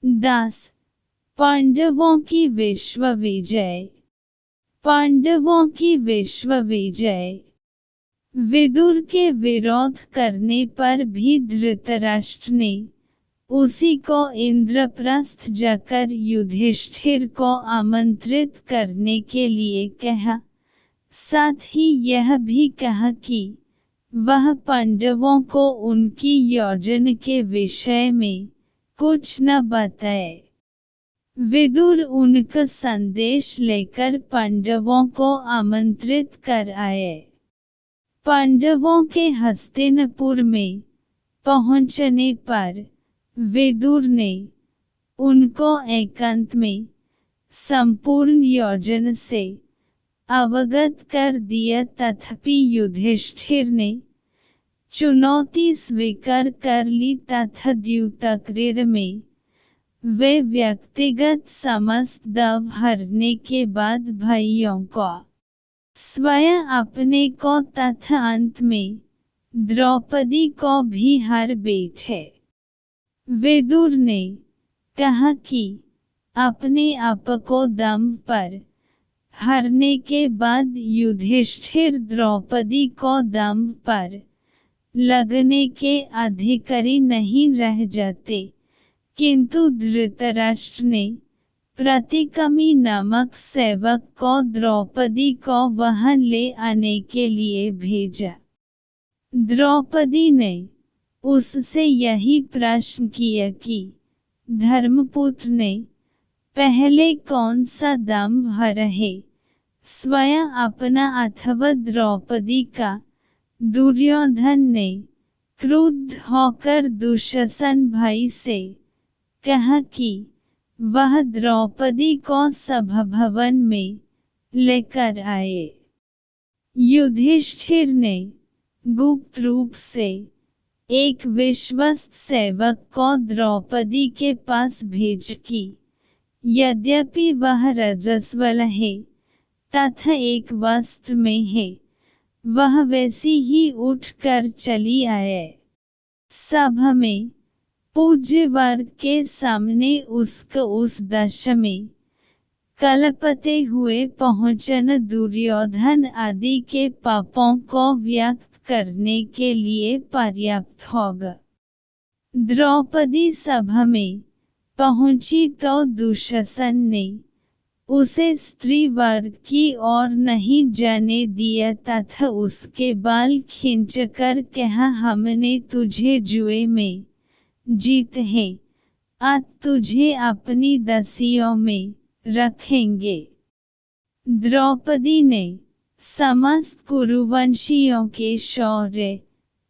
10 पांडवों की विश्व विजय। पांडवों की विश्व विजय। विदुर के विरोध करने पर भी धृतराष्ट्र ने उसी को इंद्रप्रस्थ जाकर युधिष्ठिर को आमंत्रित करने के लिए कहा। साथ ही यह भी कहा कि वह पांडवों को उनकी योजना के विषय में कुछ न बताए। विदुर उनका संदेश लेकर पांडवों को आमंत्रित कर आए। पांडवों के हस्तिनापुर में पहुंचने पर विदुर ने उनको एकांत में संपूर्ण योजना से अवगत कर दिया, तथापि युधिष्ठिर ने चुनौती स्वीकार कर ली तथा द्यूतक्रीड़ा में वे व्यक्तिगत समस्त दाव हारने के बाद भाइयों को, स्वयं अपने को तथा अंत में द्रौपदी को भी हार बैठे। विदुर ने कहा कि अपने आप को दम पर हारने के बाद युधिष्ठिर द्रौपदी को दम पर लगने के अधिकारी नहीं रह जाते, किंतु धृतराष्ट्र ने प्रतिकमी नामक सेवक को द्रौपदी को वहां ले आने के लिए भेजा। द्रौपदी ने उससे यही प्रश्न किया कि धर्मपुत्र ने पहले कौन सा दम हारा है, स्वयं अपना अथवा द्रौपदी का। दुर्योधन ने क्रुद्ध होकर दुशासन भाई से कहा कि वह द्रौपदी को सभाभवन में लेकर आए। युधिष्ठिर ने गुप्त रूप से एक विश्वस्त सेवक को द्रौपदी के पास भेज कि यद्यपि वह रजस्वला है तथा एक वस्त्र में है, वह वैसी ही उठकर चली आए। सभा में पूज्य वर्ग के सामने उसका उस दशा में कलपते हुए पहुंचना दुर्योधन आदि के पापों को व्यक्त करने के लिए पर्याप्त होगा। द्रौपदी सभा में पहुंची तो दुशासन ने उसे स्त्री वर्ग की ओर नहीं जाने दिया तथा उसके बाल खींचकर कहा, हमने तुझे जुए में जीत है, आज तुझे अपनी दासियों में रखेंगे। द्रौपदी ने समस्त कुरुवंशियों के शौर्य,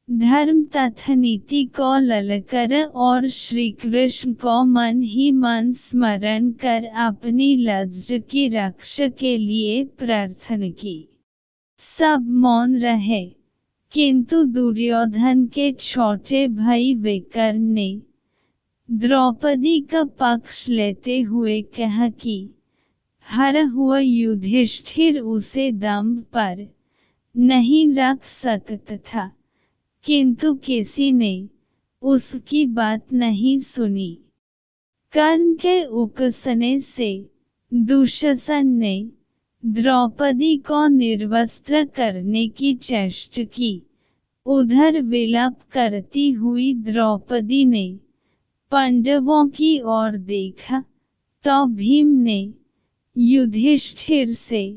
धर्म तथा नीति को ललकार और श्री कृष्ण को मन ही मन स्मरण कर अपनी लज्जा की रक्षा के लिए प्रार्थना की। सब मौन रहे, किंतु दुर्योधन के छोटे भाई विकर्ण ने द्रौपदी का पक्ष लेते हुए कहा कि हारा हुआ युधिष्ठिर उसे दम पर नहीं रख सकता था, किंतु किसी ने उसकी बात नहीं सुनी। कर्ण के उकसाने से दुशासन ने द्रौपदी को निर्वस्त्र करने की चेष्टा की। उधर विलाप करती हुई द्रौपदी ने पांडवों की ओर देखा तो भीम ने युधिष्ठिर से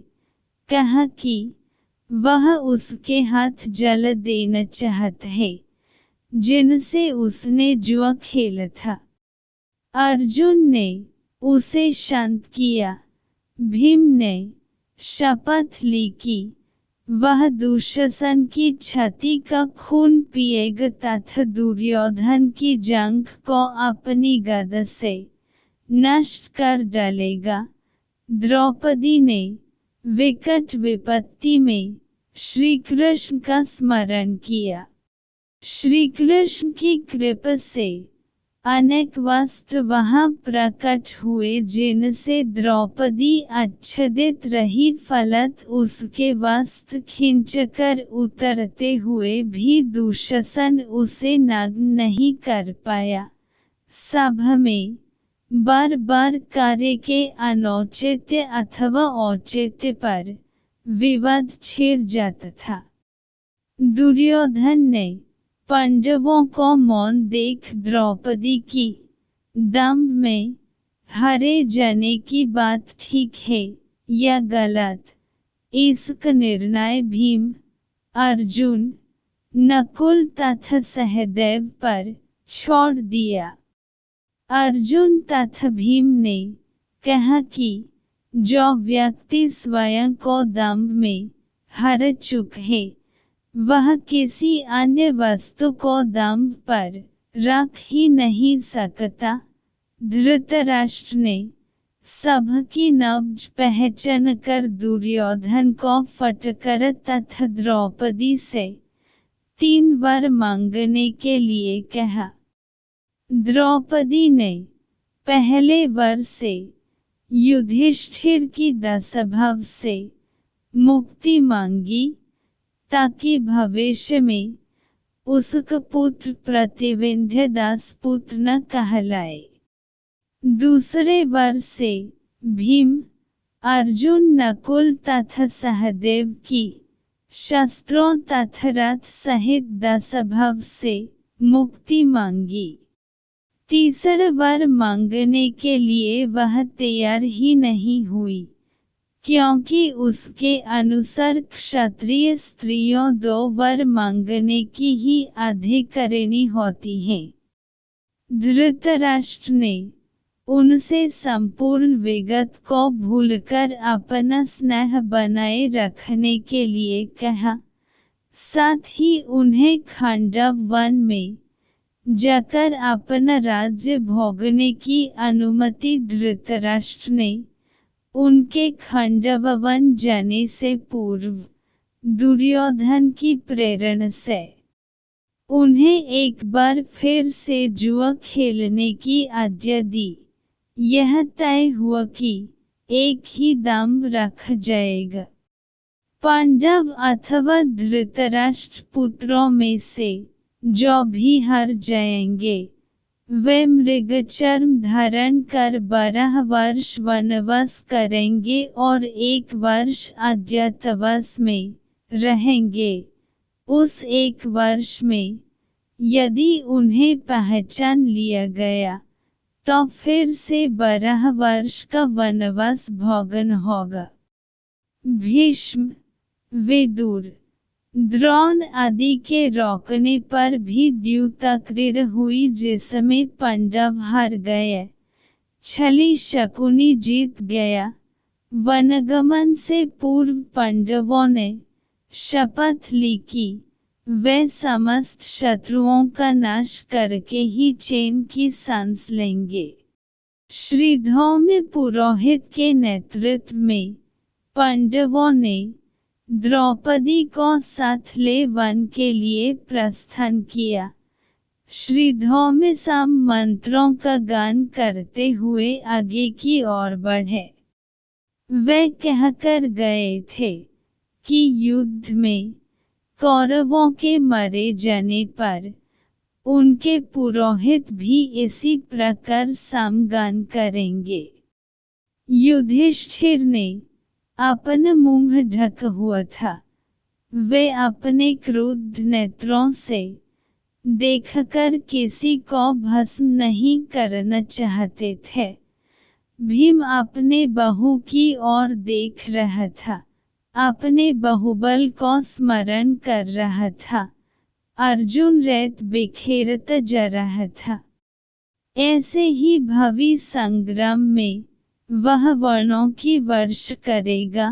कहा कि वह उसके हाथ जला देना चाहता है, जिनसे उसने जुआ खेला था। अर्जुन ने उसे शांत किया। भीम ने शपथ ली कि वह दुशासन की छाती का खून पिएगा तथा दुर्योधन की जंघ को अपनी गदा से नष्ट कर डालेगा। द्रौपदी ने विकट विपत्ति में श्री कृष्ण का स्मरण किया। श्री कृष्ण की कृपा से अनेक वस्त्र वहां प्रकट हुए, जिनसे द्रौपदी आच्छादित रही, फलत उसके वस्त्र खींचकर उतरते हुए भी दुशासन उसे नग्न नहीं कर पाया। सभा में बार बार कार्य के अनौचित्य अथवा औचित्य पर विवाद छिड़ जाता था। दुर्योधन ने पांडवों को मौन देख द्रौपदी की दंभ में हरे जाने की बात ठीक है या गलत, इसका निर्णय भीम, अर्जुन, नकुल तथा सहदेव पर छोड़ दिया। अर्जुन तथा भीम ने कहा कि जो व्यक्ति स्वयं को दंभ में हरा चुका है वह किसी अन्य वस्तु को दंभ पर रख ही नहीं सकता। धृतराष्ट्र ने सबकी नब्ज पहचान कर दुर्योधन को फटकार तथा द्रौपदी से 3 वर मांगने के लिए कहा। द्रौपदी ने पहले वर से युधिष्ठिर की दासभाव से मुक्ति मांगी ताकि भविष्य में उसका पुत्र प्रतिविंध्य दासपुत्र न कहलाए। दूसरे वर से भीम, अर्जुन, नकुल तथा सहदेव की शस्त्रों तथा रथ सहित दासभाव से मुक्ति मांगी। तीसरा वर मांगने के लिए वह तैयार ही नहीं हुई, क्योंकि उसके अनुसार क्षत्रिय स्त्रियों 2 वर मांगने की ही अधिकारिणी होती हैं। धृतराष्ट्र ने उनसे संपूर्ण विगत को भूलकर अपना स्नेह बनाए रखने के लिए कहा। साथ ही उन्हें खांडव वन में जाकर अपना राज्य भोगने की अनुमति धृतराष्ट्र ने उनके खांडव वन जाने से पूर्व दुर्योधन की प्रेरणा से उन्हें एक बार फिर से जुआ खेलने की आज्ञा दी। यह तय हुआ कि एक ही दंभ रखा जाएगा। पांडव अथवा धृतराष्ट्र पुत्रों में से जो भी हार जाएंगे वे मृगचर्म धारण कर 12 वर्ष वनवास करेंगे और 1 वर्ष अज्ञातवास में रहेंगे। उस 1 वर्ष में यदि उन्हें पहचान लिया गया तो फिर से 12 वर्ष का वनवास भोगना होगा। भीष्म, विदुर, द्रोण आदि के रोकने पर भी द्यूतक्रीड़ा हुई जिसमें पांडव हार गए। छली शकुनी जीत गया। वनगमन से पूर्व पांडवों ने शपथ ली कि वे समस्त शत्रुओं का नाश करके ही चैन की सांस लेंगे। श्रीधौम्य पुरोहित के नेतृत्व में पांडवों ने द्रौपदी को साथ ले वन के लिए प्रस्थान किया। श्रीधौम्य सम मंत्रों का गान करते हुए आगे की ओर बढ़े। वे कहकर गए थे कि युद्ध में कौरवों के मारे जाने पर उनके पुरोहित भी इसी प्रकार समगान करेंगे। युधिष्ठिर ने अपना मुंह ढका हुआ था। वे अपने क्रुद्ध नेत्रों से देखकर किसी को भस्म नहीं करना चाहते थे। भीम अपने बाहु की ओर देख रहा था, अपने बाहुबल को स्मरण कर रहा था। अर्जुन रेत बिखेरता जा रहा था। ऐसे ही भावी संग्राम में वह वर्णों की वर्ष करेगा।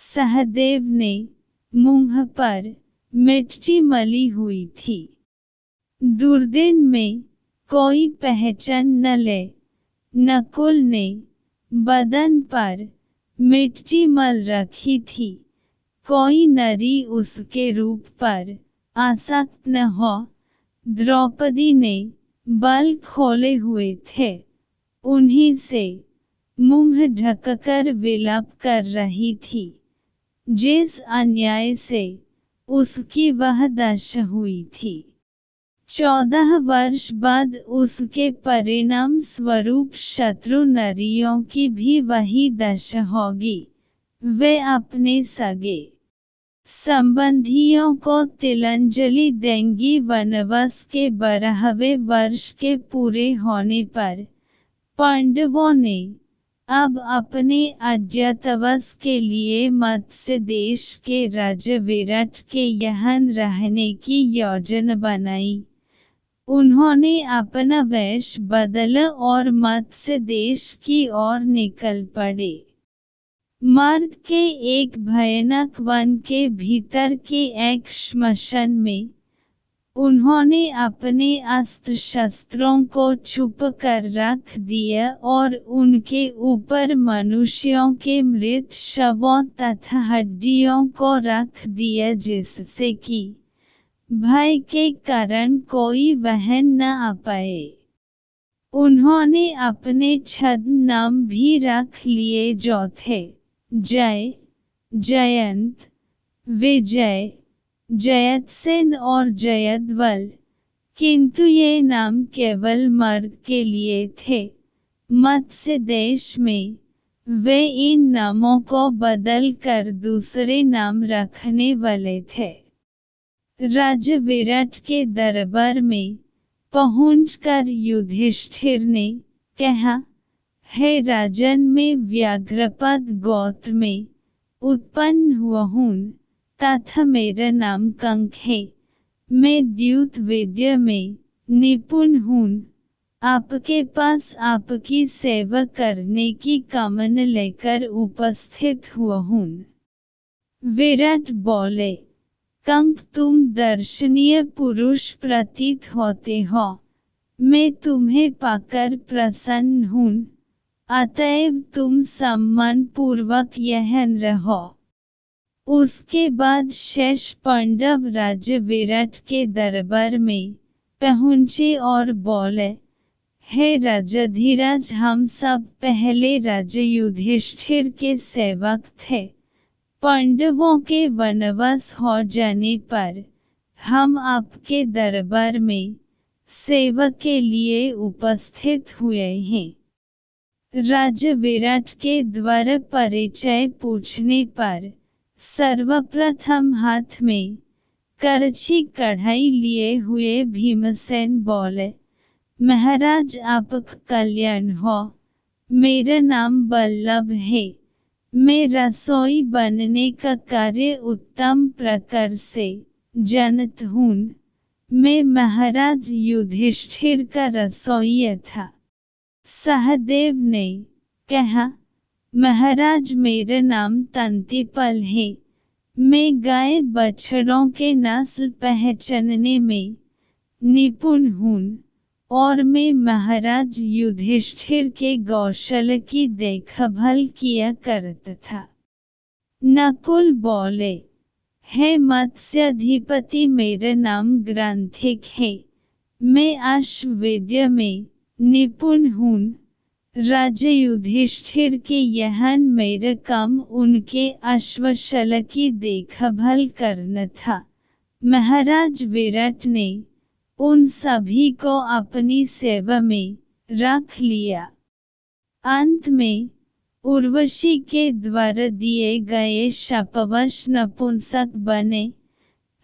सहदेव ने मुंह पर मिट्टी मली हुई थी। दुर्दिन में कोई पहचान न ले। नकुल ने बदन पर मिट्टी मल रखी थी। कोई नारी उसके रूप पर आसक्त न हो। द्रौपदी ने बाल खोले हुए थे। उन्हीं से मुंह ढककर विलाप कर रही थी। जिस अन्याय से उसकी वह दशा हुई थी। 14 वर्ष बाद उसके परिणाम स्वरूप शत्रु नरियों की भी वही दशा होगी। वे अपने सगे संबंधियों को तिलांजलि देंगी। वनवास के 12वें वर्ष के पूरे होने पर पांडवों ने अब अपने अज्ञातवास के लिए मत्स्य देश के राजा विराट के यहाँ रहने की योजना बनाई। उन्होंने अपना वेश बदला और मत्स्य देश की ओर निकल पड़े। मार्ग के एक भयानक वन के भीतर के एक श्मशान में उन्होंने अपने अस्त्र शस्त्रों को छुप कर रख दिया और उनके ऊपर मनुष्यों के मृत शवों तथा हड्डियों को रख दिया, जिससे कि भय के कारण कोई वह न आ पाए। उन्होंने अपने छद्म नाम भी रख लिए, जो थे जय, जयंत, विजय, जयतसेन और जयद्वल, किंतु ये नाम केवल मार्ग के लिए थे। मत्स्य देश में वे इन नामों को बदल कर दूसरे नाम रखने वाले थे। राजा विराट के दरबार में पहुंचकर युधिष्ठिर ने कहा, हे राजन, मैं व्याघ्रपद गोत्र में उत्पन्न हुआ हूँ तथा मेरा नाम कंक है। मैं द्यूत विद्या में निपुण हूँ। आपके पास आपकी सेवा करने की कामना लेकर उपस्थित हुआ हूँ। विराट बोले, कंक, तुम दर्शनीय पुरुष प्रतीत होते हो। मैं तुम्हें पाकर प्रसन्न हूँ, अतएव तुम सम्मान पूर्वक यहाँ रहो। उसके बाद शेष पांडव राजा विराट के दरबार में पहुँचे और बोले, हे राजा धीराज, हम सब पहले राजा युधिष्ठिर के सेवक थे। पांडवों के वनवास हो जाने पर हम आपके दरबार में सेवा के लिए उपस्थित हुए हैं। राजा विराट के द्वारा परिचय पूछने पर सर्वप्रथम हाथ में करछी कढ़ाई लिए हुए भीमसेन बोले, महाराज, आपका कल्याण हो। मेरा नाम बल्लभ है। मैं रसोई बनने का कार्य उत्तम प्रकार से जानता हूँ। मैं महाराज युधिष्ठिर का रसोइया था। सहदेव ने कहा, महाराज, मेरा नाम तंतिपाल है। मैं गाय बछड़ों के नस्ल पहचानने में निपुण हूँ और मैं महाराज युधिष्ठिर के गौशाला की देखभाल किया करता था। नकुल बोले, हे मत्स्याधिपति, मेरा नाम ग्रांथिक है। मैं अश्वविद्या में निपुण हूँ। राजा युधिष्ठिर के यहाँ मेरा काम उनके अश्वशाला की देखभाल करना था। महाराज विराट ने उन सभी को अपनी सेवा में रख लिया। अंत में उर्वशी के द्वारा दिए गए शापवश नपुंसक बने,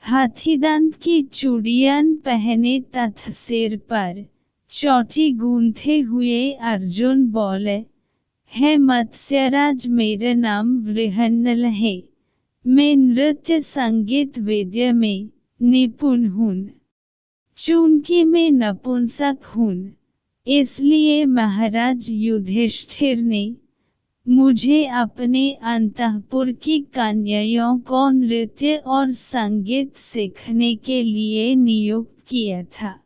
हाथीदांत की चूड़ियां पहने तथा सिर पर चोटी गूंथे हुए अर्जुन बोले, हे मत्स्यराज, मेरा नाम वृहन्नल है। मैं नृत्य संगीत विद्या में निपुण हूँ। चूंकि मैं नपुंसक हूँ, इसलिए महाराज युधिष्ठिर ने मुझे अपने अंतःपुर की कन्याओं को नृत्य और संगीत सीखने के लिए नियुक्त किया था।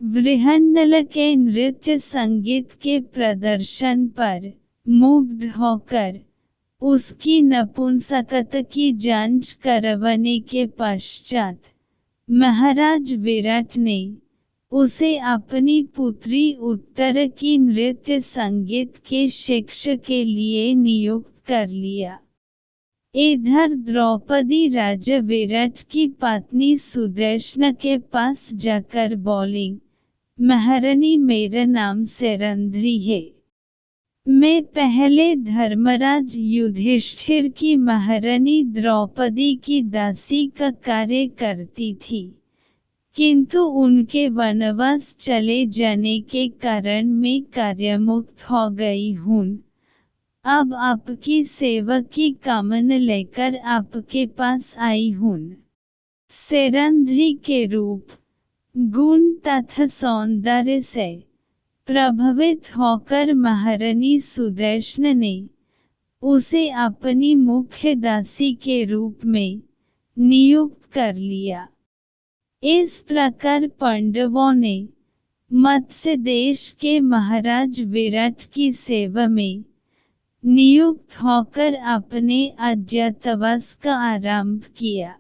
वृहन्नल के नृत्य संगीत के प्रदर्शन पर मुग्ध होकर उसकी नपुंसकता की जांच करवाने के पश्चात महाराज विराट ने उसे अपनी पुत्री उत्तरा की नृत्य संगीत के शिक्षा के लिए नियुक्त कर लिया। इधर द्रौपदी राजा विराट की पत्नी सुदर्शना के पास जाकर बोली, महारानी मेरा नाम सेरंध्री है। मैं पहले धर्मराज युधिष्ठिर की महारानी द्रौपदी की दासी का कार्य करती थी, किंतु उनके वनवास चले जाने के कारण मैं कार्यमुक्त हो गई हूँ। अब आपकी सेवा की कामना लेकर आपके पास आई हूँ। सेरंध्री के रूप, गुण तथा सौंदर्य से प्रभावित होकर महारानी सुदर्शना ने उसे अपनी मुख्य दासी के रूप में नियुक्त कर लिया। इस प्रकार पांडवों ने मत्स्य देश के महाराज विराट की सेवा में नियुक्त होकर अपने अज्ञातवास का आरंभ किया।